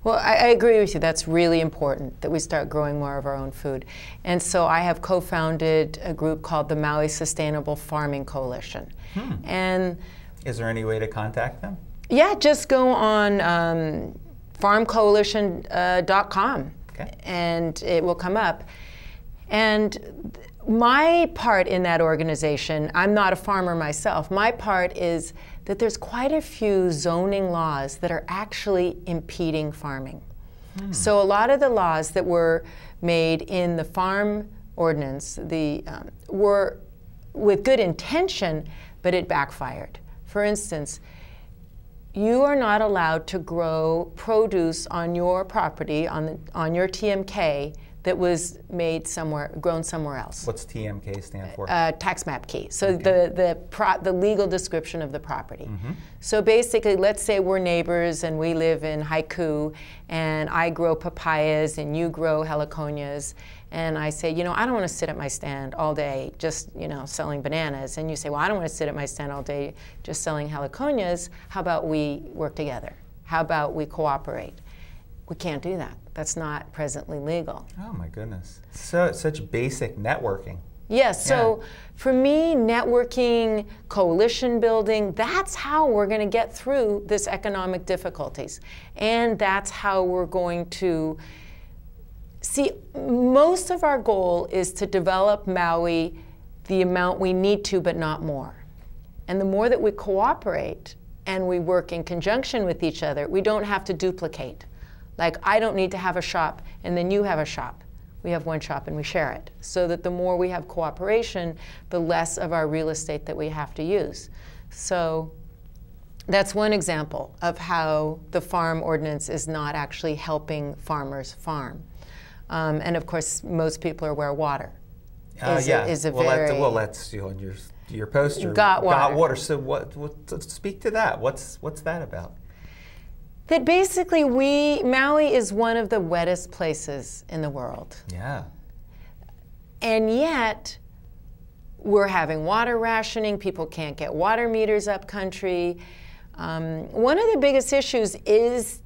Well, I agree with you. That's really important that we start growing more of our own food. And so I have co-founded a group called the Maui Sustainable Farming Coalition. And is there any way to contact them? Yeah, just go on farmcoalition.com and it will come up. And my part in that organization, I'm not a farmer myself, my part is that there's quite a few zoning laws that are actually impeding farming. So a lot of the laws that were made in the farm ordinance were with good intention, but it backfired. For instance, you are not allowed to grow produce on your property, on your TMK, that was grown somewhere else. What's TMK stand for? Tax map key. So the legal description of the property. So basically, let's say we're neighbors and we live in Haiku, and I grow papayas and you grow heliconias, and I say, I don't want to sit at my stand all day just, selling bananas. And you say, well, I don't want to sit at my stand all day just selling heliconias. How about we work together? How about we cooperate? We can't do that. That's not presently legal. Oh my goodness. So such basic networking. Yes, so for me, networking, coalition building, that's how we're going to get through this economic difficulties. And that's how we're going to see, most of our goal is to develop Maui the amount we need to, but not more. And the more that we cooperate and we work in conjunction with each other, we don't have to duplicate. Like, I don't need to have a shop, and then you have a shop. We have one shop and we share it. So that the more we have cooperation, the less of our real estate that we have to use. So that's one example of how the farm ordinance is not actually helping farmers farm. And of course, most people are aware water is a very... That's on your poster. Got water. So speak to that. What's that about? That basically Maui is one of the wettest places in the world. Yeah. And yet, we're having water rationing, people can't get water meters up country. One of the biggest issues is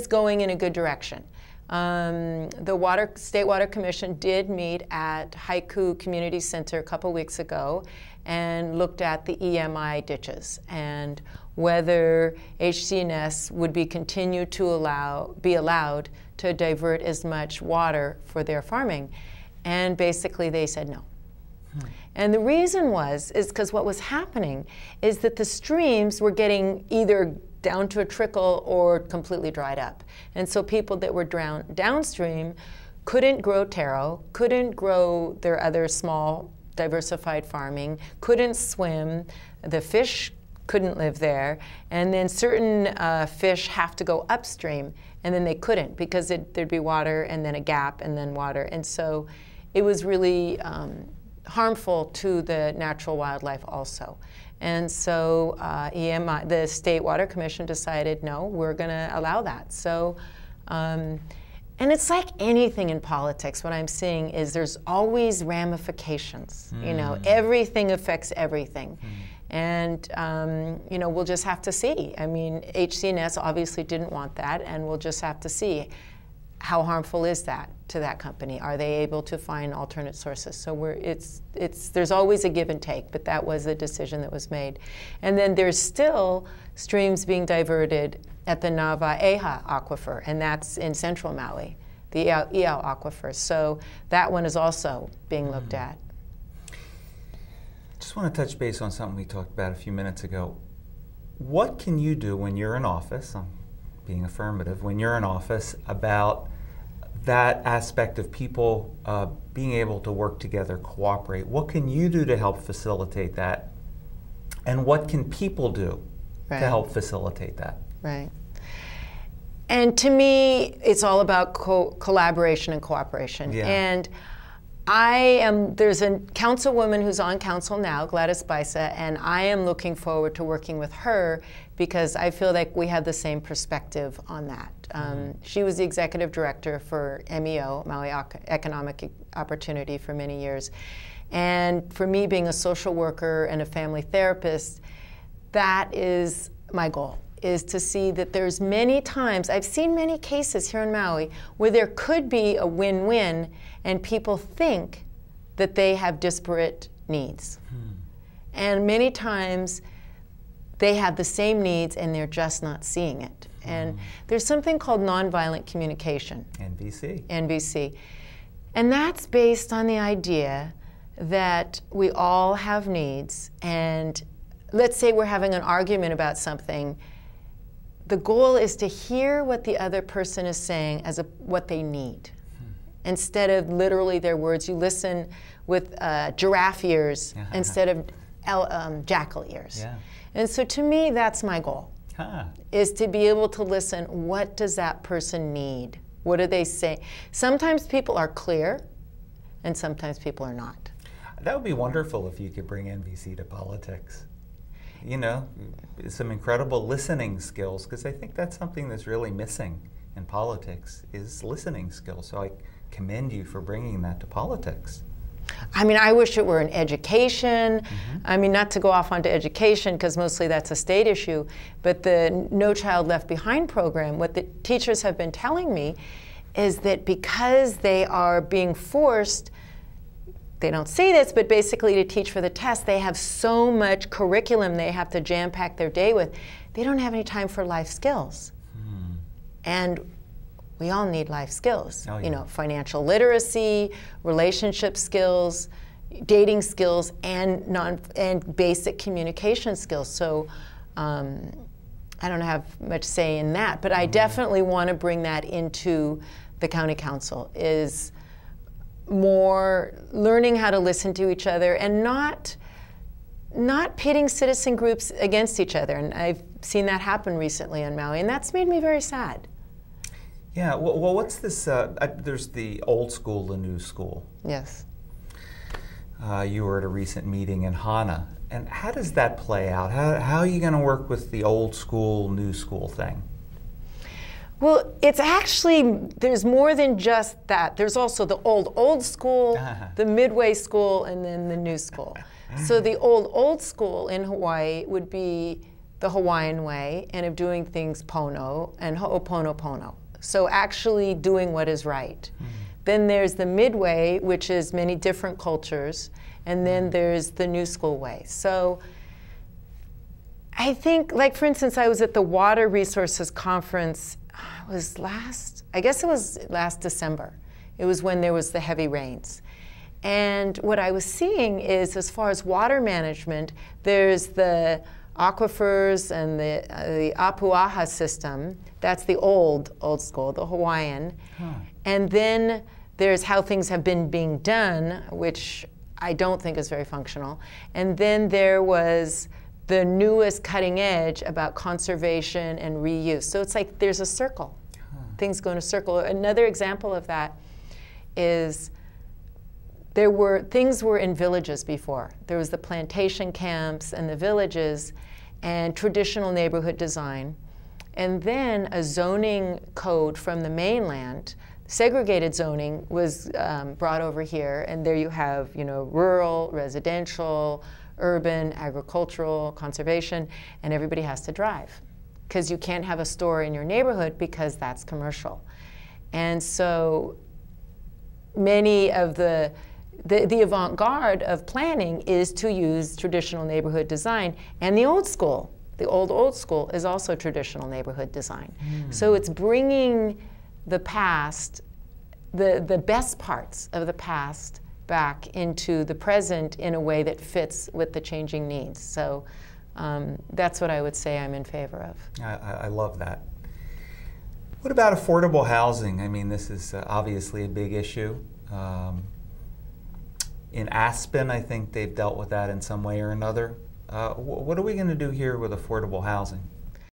going in a good direction. The State Water Commission did meet at Haiku Community Center a couple weeks ago and looked at the EMI ditches and whether HCNS would be continued to be allowed to divert as much water for their farming. And basically they said no. And the reason is because what was happening is that the streams were getting either down to a trickle or completely dried up. And so people that were downstream couldn't grow taro, couldn't grow their other small diversified farming, couldn't swim, the fish couldn't live there, and then certain fish have to go upstream, and then they couldn't because there'd be water and then a gap and then water. And so it was really harmful to the natural wildlife also. And so EMI, the State Water Commission decided, no, we're going to allow that. So, and it's like anything in politics. What I'm seeing is there's always ramifications. Everything affects everything. And, we'll just have to see. I mean, HCNS obviously didn't want that, and we'll just have to see how harmful is that to that company. Are they able to find alternate sources? So there's always a give and take, but that was a decision that was made. And then there's still streams being diverted at the Nava'eha aquifer, and that's in central Maui, the Iao aquifer. So that one is also being looked at. Just want to touch base on something we talked about a few minutes ago. What can you do when you're in office, I'm being affirmative, when you're in office about that aspect of people being able to work together, cooperate? What can you do to help facilitate that? And what can people do to help facilitate that? Right. And to me, it's all about collaboration and cooperation. Yeah. And there's a councilwoman who's on council now, Gladys Baisa, and I am looking forward to working with her because I feel like we have the same perspective on that. She was the executive director for MEO, Maui Economic Opportunity, for many years. And for me, being a social worker and a family therapist, that is my goal, is to see that there's many times, I've seen many cases here in Maui where there could be a win-win and people think that they have disparate needs. And many times they have the same needs and they're just not seeing it. And there's something called nonviolent communication. NVC. NVC. And that's based on the idea that we all have needs, and let's say we're having an argument about something. The goal is to hear what the other person is saying as what they need. Instead of literally their words, you listen with giraffe ears instead of jackal ears. Yeah. And so to me, that's my goal, is to be able to listen, what does that person need? What do they say? Sometimes people are clear, and sometimes people are not. That would be wonderful if you could bring NVC to politics. You know, some incredible listening skills, because I think that's something that's really missing in politics, is listening skills. So I commend you for bringing that to politics. I mean, I wish it were in education. I mean, not to go off onto education, because mostly that's a state issue, but the No Child Left Behind program, what the teachers have been telling me is that because they are being forced, they don't say this, but basically to teach for the test, they have so much curriculum they have to jam-pack their day with, they don't have any time for life skills. And we all need life skills. Oh, yeah. You know, financial literacy, relationship skills, dating skills, and basic communication skills. So I don't have much say in that, but I definitely want to bring that into the county council, is more learning how to listen to each other and not pitting citizen groups against each other. And I've seen that happen recently on Maui, and that's made me very sad. Yeah, well, what's this, there's the old school, the new school. Yes. You were at a recent meeting in Hana, and how does that play out? How are you going to work with the old school, new school thing? Well, it's actually, there's more than just that. There's also the old school, the midway school, and then the new school. So the old school in Hawaii would be the Hawaiian way, and of doing things pono and ho'oponopono. So actually doing what is right. Then there's the midway, which is many different cultures, and then there's the new school way. So I think, like for instance, I was at the Water Resources Conference, I guess it was last December. It was when there was the heavy rains. And what I was seeing is, as far as water management, there's the aquifers and the Apuaha system. That's the old school, the Hawaiian. And then there's how things have been being done, which I don't think is very functional. And then there was the newest cutting edge about conservation and reuse. So it's like there's a circle. Things go in a circle. Another example of that is things were in villages before. There was the plantation camps and the villages and traditional neighborhood design. And then a zoning code from the mainland, segregated zoning, was brought over here, and there you have, you know, rural, residential, urban, agricultural, conservation, and everybody has to drive, because you can't have a store in your neighborhood because that's commercial. And so many of the avant-garde of planning is to use traditional neighborhood design, and the old school. The old school is also traditional neighborhood design. So it's bringing the past, the best parts of the past, back into the present in a way that fits with the changing needs. So that's what I would say I'm in favor of. I love that. What about affordable housing? I mean, this is obviously a big issue. In Aspen, I think they've dealt with that in some way or another. What are we going to do here with affordable housing?